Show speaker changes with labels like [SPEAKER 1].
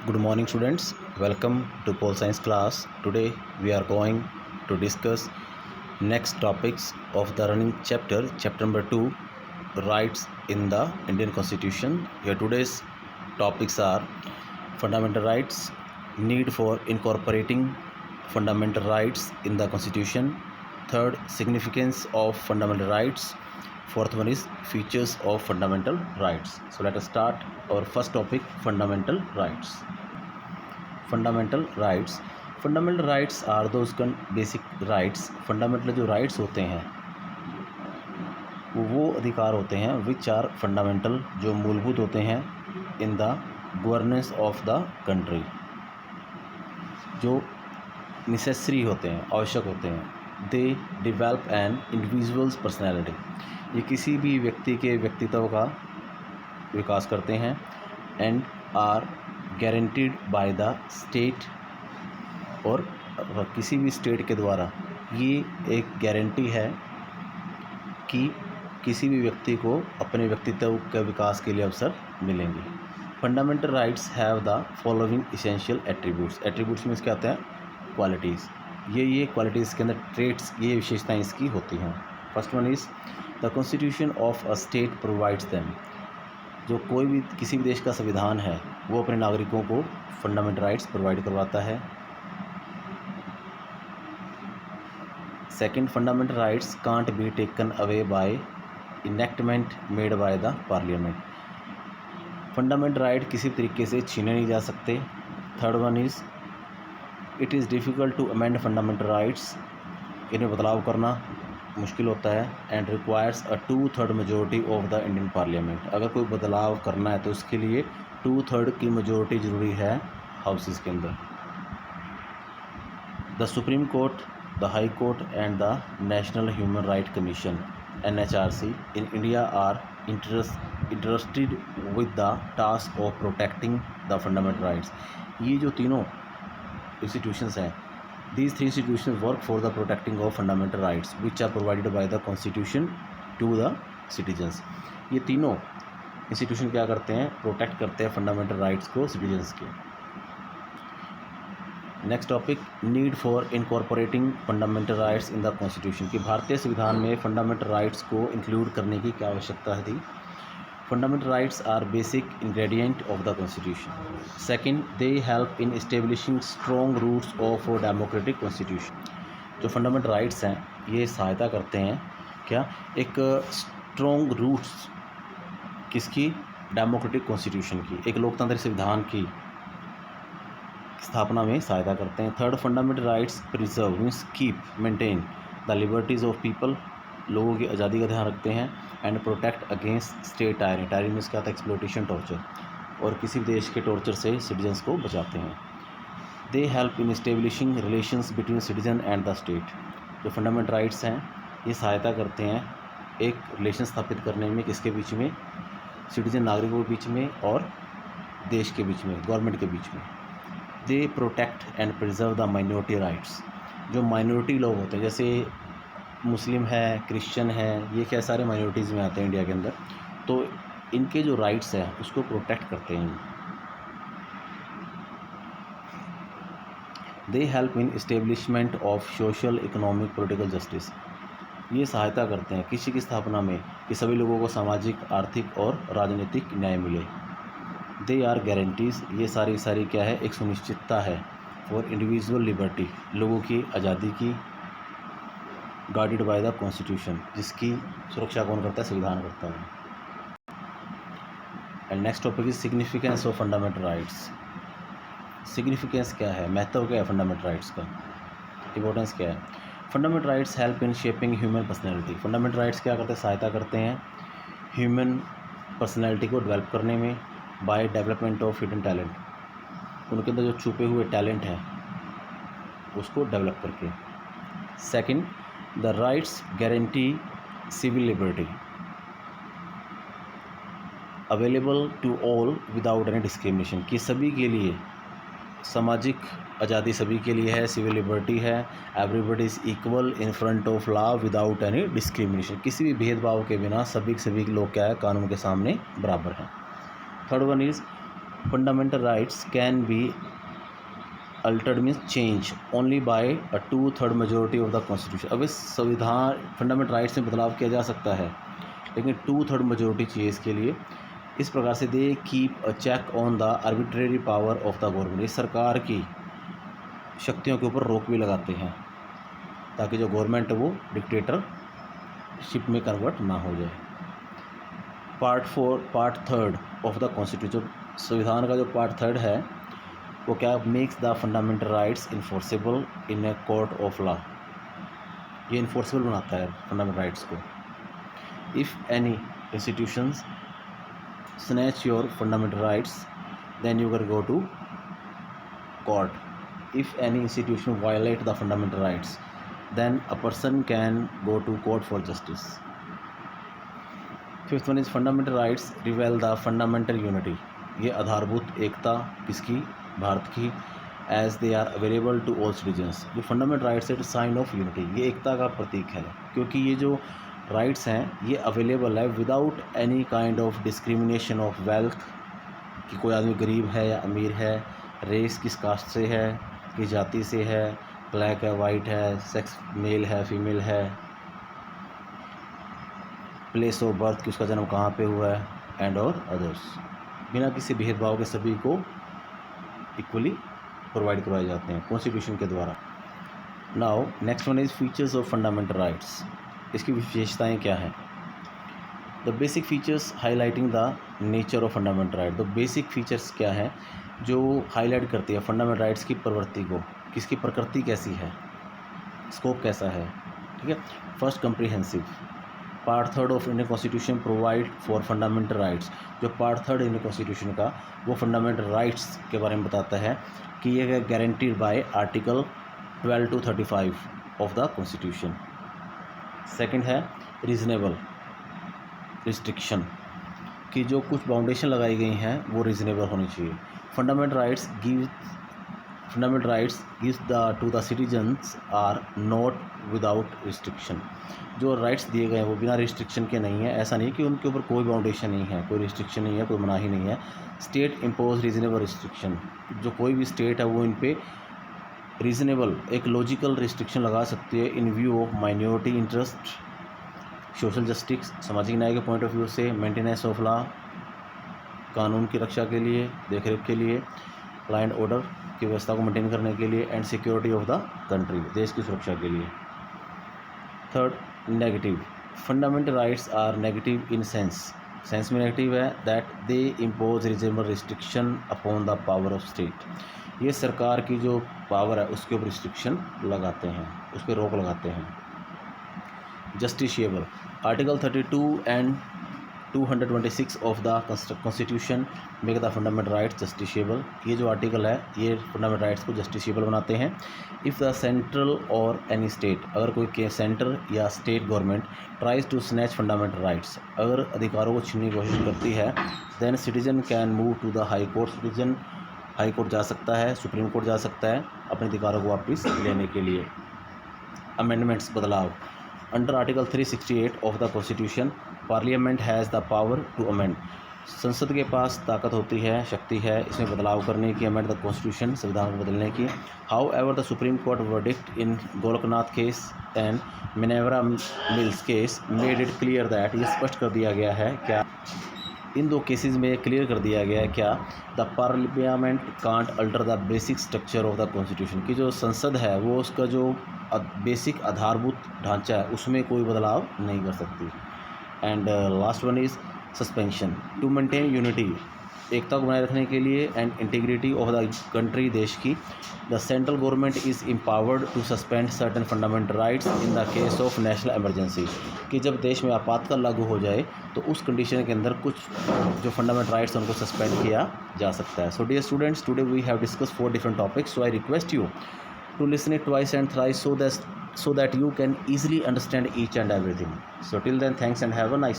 [SPEAKER 1] Good morning, students. Welcome to Pole Science class. Today we are going to discuss next topics of the running chapter number 2, rights in the Indian Constitution. Here today's topics are fundamental rights, need for incorporating fundamental rights in the Constitution. Third, significance of fundamental rights. Fourth one is features of fundamental rights. So let us start our first topic, fundamental rights. Fundamental rights are those basic rights. Fundamental जो rights होते हैं वो अधिकार होते हैं which are fundamental, जो मूलभूत होते हैं in the governance of the country, जो नेसेसरी होते हैं, आवश्यक होते हैं। They develop an individual's personality, ये किसी भी व्यक्ति के व्यक्तित्व का विकास करते हैं। And are guaranteed by the state, और किसी भी स्टेट के द्वारा ये एक गारंटी है कि किसी भी व्यक्ति को अपने व्यक्तित्व के विकास के लिए अवसर मिलेंगे। Fundamental rights have the following essential attributes. Attributes में क्या आता है? क्वालिटीज़। ये क्वालिटीज़ के अंदर ट्रेट्स, ये विशेषताएँ इसकी होती हैं। First one is the constitution of a state provides them, जो कोई भी किसी भी देश का संविधान है वो अपने नागरिकों को फंडामेंटल राइट्स प्रोवाइड करवाता है। Second, fundamental rights can't be taken away by enactment made by the parliament. Fundamental right किसी तरीके से छीने नहीं जा सकते। Third one is it is difficult to amend fundamental rights, इन्हें बदलाव करना मुश्किल होता है। And requires a 2/3 majority of the Indian parliament, अगर कोई बदलाव करना है तो उसके लिए 2/3 की मेजोरिटी ज़रूरी है हाउसेस के अंदर। The supreme court, the high court and the national human right commission NHRC in India are interested with the task of protecting the fundamental rights. ये जो तीनों इंस्टीट्यूशंस हैं, these three institutions work for the protecting of fundamental rights which are provided by the constitution to the citizens। ये तीनों institution क्या करते हैं? Protect करते हैं फंडामेंटल राइट्स को सिटीजन्स के। Next topic, need for incorporating fundamental rights in the constitution, कि भारतीय संविधान में फंडामेंटल राइट्स को इंक्लूड करने की क्या आवश्यकता थी। Fundamental rights are basic ingredient of the constitution. Second, they help in establishing strong roots of democratic constitution. जो फंडामेंटल राइट्स हैं ये सहायता करते हैं क्या? एक स्ट्रॉन्ग रूट्स किसकी? डेमोक्रेटिक कॉन्स्टिट्यूशन की, एक लोकतांत्रिक संविधान की स्थापना में सहायता करते हैं। Third, fundamental rights preserve means keep maintain the liberties of people, लोगों की आज़ादी का ध्यान रखते हैं। And protect against state tiring, tiring means क्या था? एक्सप्लॉयटेशन, टॉर्चर, और किसी भी देश के टॉर्चर से सिटीजन्स को बचाते हैं। दे help in establishing relations between citizen and the state. जो फंडामेंटल राइट्स हैं ये सहायता करते हैं एक रिलेशन स्थापित करने में, किसके बीच में? सिटीजन, नागरिकों के बीच में और देश के बीच में, गवर्नमेंट के बीच में। They protect and preserve the minority rights. जो माइनॉरिटी लोग होते हैं, जैसे मुस्लिम है, क्रिश्चियन है, ये क्या सारे माइनॉरिटीज़ में आते हैं इंडिया के अंदर, तो इनके जो राइट्स हैं उसको प्रोटेक्ट करते हैं। दे help in establishment of social, economic, political justice. ये सहायता करते हैं किसी की स्थापना में कि सभी लोगों को सामाजिक, आर्थिक और राजनीतिक न्याय मिले। दे आर गारंटीज़, ये सारी क्या है? एक सुनिश्चितता है फॉर इंडिविजुअल लिबर्टी, लोगों की आज़ादी की। गार्डेड बाय द कॉन्स्टिट्यूशन, जिसकी सुरक्षा कौन करता है? संविधान करता है। And next topic is significance of fundamental rights. Significance क्या है? महत्व क्या है फंडामेंटल राइट्स का? इंपॉर्टेंस क्या है? Fundamental rights help in shaping human personality. Fundamental rights क्या करते हैं? सहायता करते हैं ह्यूमन पर्सनैलिटी को डेवलप करने में, by development of hidden talent, उनके अंदर जो छुपे हुए टैलेंट हैं उसको डेवलप करके। Second, the rights guarantee civil liberty available to all without any discrimination, कि सभी के लिए सामाजिक आज़ादी सभी के लिए है, सिविल लिबर्टी है। Everybody is equal in front of law without any discrimination, किसी भी भेदभाव के बिना सभी लोग क्या है? कानून के सामने बराबर हैं। Third one is fundamental rights can be altered means change only by a 2/3 majority of the constitution. अब इस संविधान फंडामेंटल राइट्स में बदलाव किया जा सकता है, लेकिन 2/3 मेजोरिटी चाहिए इसके लिए। इस प्रकार से they keep a check on the arbitrary power of the government. ये सरकार की शक्तियों के ऊपर रोक भी लगाते हैं ताकि जो गवर्नमेंट है वो डिक्टेटरशिप में कन्वर्ट ना हो जाए। Part third of the constitution, संविधान का जो पार्ट थर्ड है वो क्या, makes the fundamental rights enforceable in a court of law. ये इन्फोर्सेबल बनाता है फंडामेंटल राइट्स को। If any institutions snatch your fundamental rights, then you can go to court. If any institution violate the fundamental rights, then a person can go to court for justice. Fifth one is fundamental rights reveal the fundamental unity. ये आधारभूत एकता किसकी, भारत की, as they are available to all citizens. जो fundamental rights है sign of unity, ये एकता का प्रतीक है, क्योंकि ये जो राइट्स हैं ये अवेलेबल है without any kind of discrimination of wealth, कि कोई आदमी गरीब है या अमीर है, रेस किस कास्ट से है, किस जाति से है, ब्लैक है वाइट है, सेक्स मेल है फीमेल है, प्लेस ऑफ बर्थ कि उसका जन्म कहाँ पे हुआ है, एंड और अदर्स। बिना किसी भेदभाव के सभी को इक्वली प्रोवाइड करवाए जाते हैं कॉन्स्टिट्यूशन के द्वारा। Now next one is features of fundamental rights. इसकी विशेषताएं क्या हैं? The basic features highlighting the nature of fundamental right. The basic features क्या हैं जो हाईलाइट करती है फंडामेंटल राइट्स की प्रवृत्ति को, किसकी प्रकृति कैसी है, स्कोप कैसा है, ठीक है। First, comprehensive. Part third of Indian constitution provide for fundamental rights. जो पार्ट थर्ड इंडियन कॉन्स्टिट्यूशन का वो फंडामेंटल राइट्स के बारे में बताता है कि ये guaranteed bye article 12 to 35 of the constitution. Second है रीजनेबल रिस्ट्रिक्शन, कि जो कुछ बाउंडेशन लगाई गई हैं वो रीजनेबल होनी चाहिए। Fundamental rights gives to the citizens are not without restriction. जो राइट्स दिए गए हैं वो बिना रिस्ट्रिक्शन के नहीं है। ऐसा नहीं कि उनके ऊपर कोई बाउंडेशन नहीं है, कोई रिस्ट्रिक्शन नहीं है, कोई मनाही नहीं है। स्टेट इम्पोज रीजनेबल रिस्ट्रिक्शन, जो कोई भी स्टेट है वो इन पे रीजनेबल एक लॉजिकल रिस्ट्रिक्शन लगा सकती है इन view of minority interest, social justice सामाजिक न्याय के पॉइंट ऑफ व्यू से, मेंटेनेंस ऑफ लॉ कानून की रक्षा के लिए, देखरेख के लिए, लॉ एंड ऑर्डर की व्यवस्था को मेंटेन करने के लिए, and security of the country देश की सुरक्षा के लिए। Third, negative. Fundamental rights are negative in sense में नेगेटिव है that they impose reasonable restriction upon the power of state. ये सरकार की जो पावर है उसके ऊपर रिस्ट्रिक्शन लगाते हैं, उस पर रोक लगाते हैं। Justiciable. Article 32 and 226 of the constitution make the fundamental rights justiciable. ये जो आर्टिकल है ये फंडामेंटल राइट्स को जस्टिशिएबल बनाते हैं। इफ़ द सेंट्रल और एनी स्टेट, अगर कोई सेंटर या state government tries to snatch fundamental rights, अगर अधिकारों को छीनने की कोशिश करती है, then citizen can move to the high court. Citizen high court जा सकता है, सुप्रीम कोर्ट जा सकता है अपने अधिकारों को वापस लेने के लिए। अमेंडमेंट्स, बदलाव। Under article 368 of the constitution parliament has the power to amend. संसद के पास ताकत होती है, शक्ति है इसमें बदलाव करने की, अमेंड द कॉन्स्टिट्यूशन, संविधान को बदलने की। However the supreme court verdict in Golaknath case and Minerva Mills case made it clear that, ये स्पष्ट कर दिया गया है क्या, इन दो केसेस में क्लियर कर दिया गया है क्या, the parliament can't alter the basic structure of the constitution, की जो संसद है वो उसका जो बेसिक आधारभूत ढांचा है उसमें कोई बदलाव नहीं कर सकती। And last one is suspension. To maintain unity, एकता को बनाए रखने के लिए, and integrity of the country, देश की, the central government is empowered to suspend certain fundamental rights in the case of national emergency, कि जब देश में आपातकाल लागू हो जाए तो उस कंडीशन के अंदर कुछ जो फंडामेंटल राइट्स हैं उनको सस्पेंड किया जा सकता है। So dear students, today we have discussed 4 different topics, so I request you to listen it twice and thrice so that you can easily understand each and everything. So till then, thanks and have a nice